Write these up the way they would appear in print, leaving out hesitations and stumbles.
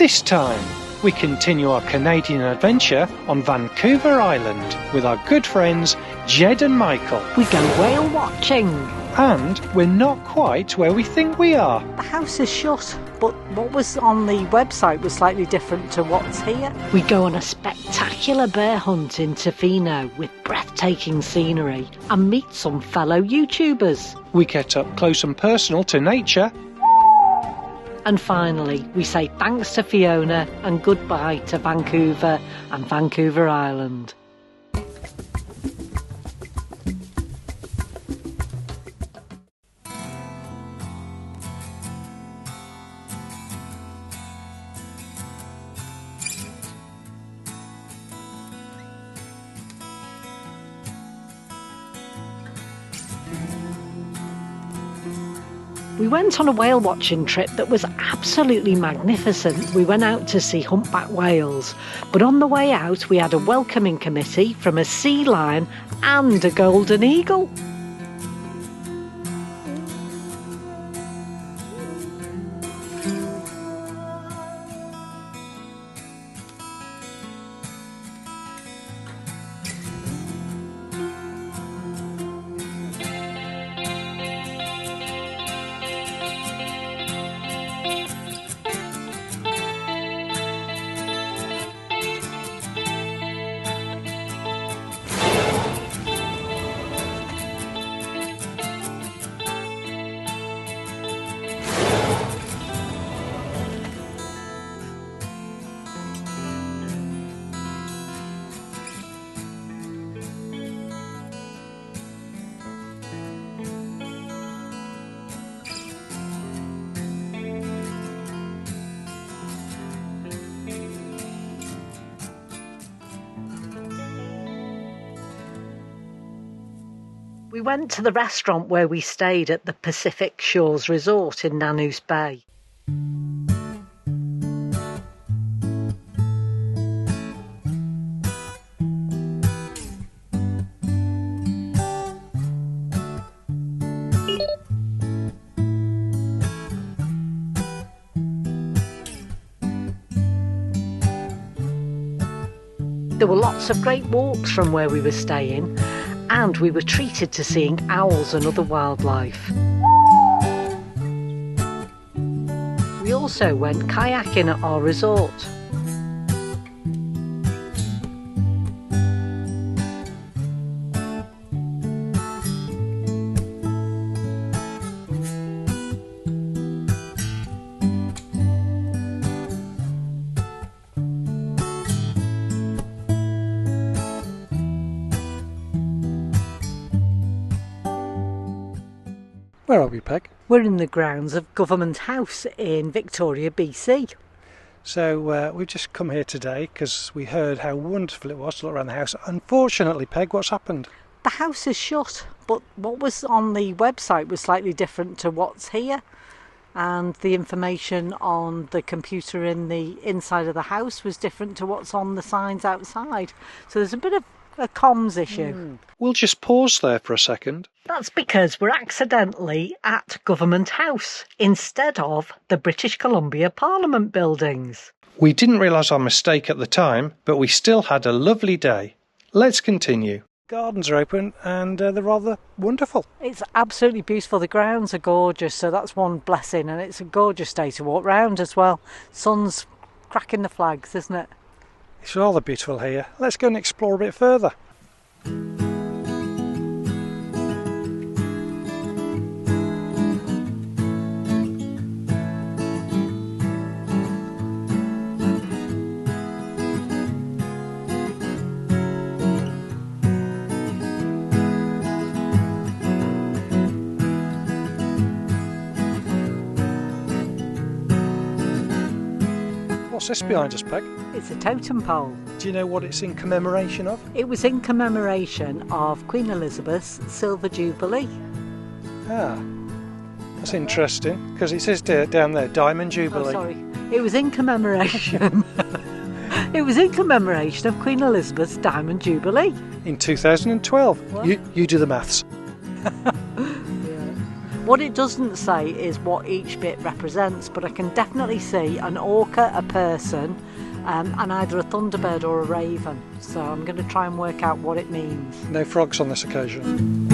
This time, we continue our Canadian adventure on Vancouver Island with our good friends Jed and Michael. We go whale watching. And we're not quite where we think we are. The house is shut, but what was on the website was slightly different to what's here. We go on a spectacular bear hunt in Tofino with breathtaking scenery and meet some fellow YouTubers. We get up close and personal to nature. And finally, we say thanks to Fiona and goodbye to Vancouver and Vancouver Island. We went on a whale watching trip that was absolutely magnificent. We went out to see humpback whales, but on the way out we had a welcoming committee from a sea lion and a golden eagle. We went to the restaurant where we stayed at the Pacific Shores Resort in Nanoose Bay. There were lots of great walks from where we were staying, and we were treated to seeing owls and other wildlife. We also went kayaking at our resort. Where are we, Peg? We're in the grounds of Government House in Victoria, BC. So we've just come here today because we heard how wonderful it was to look around the house. Unfortunately, Peg, what's happened? The house is shut, but what was on the website was slightly different to what's here. And the information on the computer in the inside of the house was different to what's on the signs outside. So there's a bit of a comms issue. We'll just pause there for a second. That's because we're accidentally at Government House instead of the British Columbia Parliament buildings. We didn't realise our mistake at the time, but we still had a lovely day. Let's continue. Gardens are open and they're rather wonderful. It's absolutely beautiful. The grounds are gorgeous, so that's one blessing, and it's a gorgeous day to walk round as well. Sun's cracking the flags, isn't it? It's rather beautiful here. Let's go and explore a bit further. What's this behind us, Peg? It's a totem pole. Do you know what it's in commemoration of? It was in commemoration of Queen Elizabeth's Silver Jubilee. Ah, that's interesting, because it says down there, Diamond Jubilee. Oh, sorry. It was in commemoration. It was in commemoration of Queen Elizabeth's Diamond Jubilee. In 2012. What? You do the maths. Yeah. What it doesn't say is what each bit represents, but I can definitely see an orca, a person, and either a thunderbird or a raven. So I'm going to try and work out what it means. No frogs on this occasion.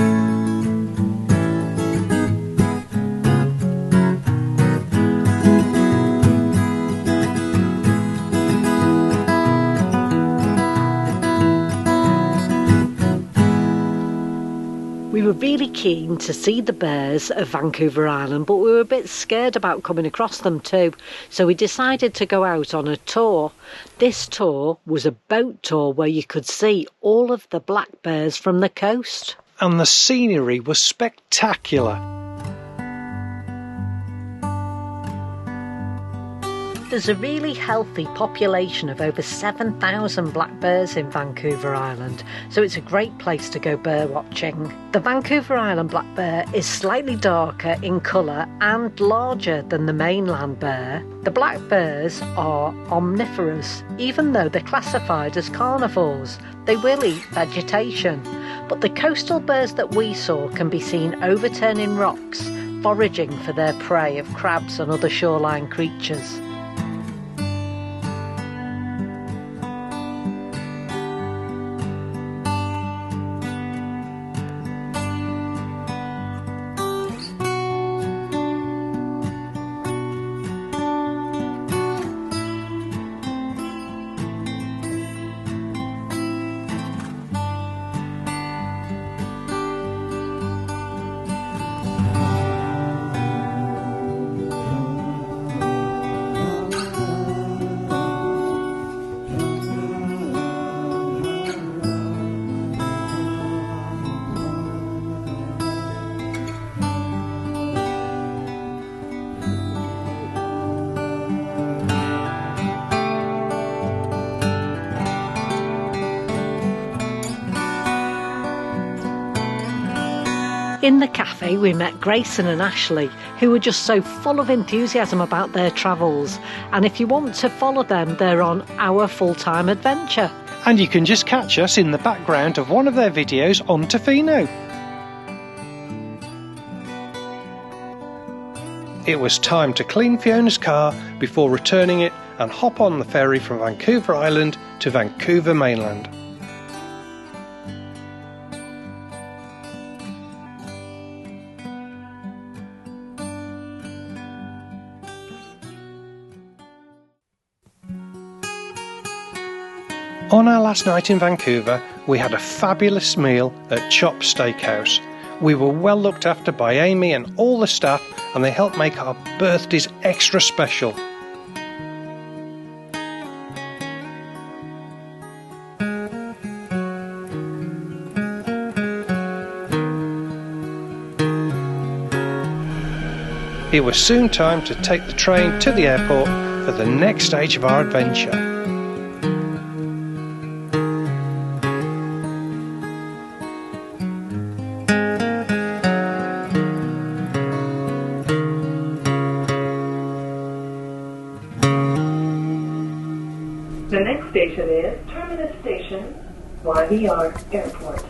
We were really keen to see the bears of Vancouver Island, but we were a bit scared about coming across them too, so we decided to go out on a tour. This tour was a boat tour where you could see all of the black bears from the coast. And the scenery was spectacular. There's a really healthy population of over 7,000 black bears in Vancouver Island, so it's a great place to go bear watching. The Vancouver Island black bear is slightly darker in colour and larger than the mainland bear. The black bears are omnivorous, even though they're classified as carnivores. They will eat vegetation, but the coastal bears that we saw can be seen overturning rocks, foraging for their prey of crabs and other shoreline creatures. In the cafe we met Grayson and Ashleigh, who were just so full of enthusiasm about their travels, and if you want to follow them, they're on OurFulltimeAdventure. And you can just catch us in the background of one of their videos on Tofino. It was time to clean Fiona's car before returning it and hop on the ferry from Vancouver Island to Vancouver mainland. On our last night in Vancouver, we had a fabulous meal at Chop Steakhouse. We were well looked after by Amy and all the staff, and they helped make our birthdays extra special. It was soon time to take the train to the airport for the next stage of our adventure. The next station is Terminus Station, YVR Airport.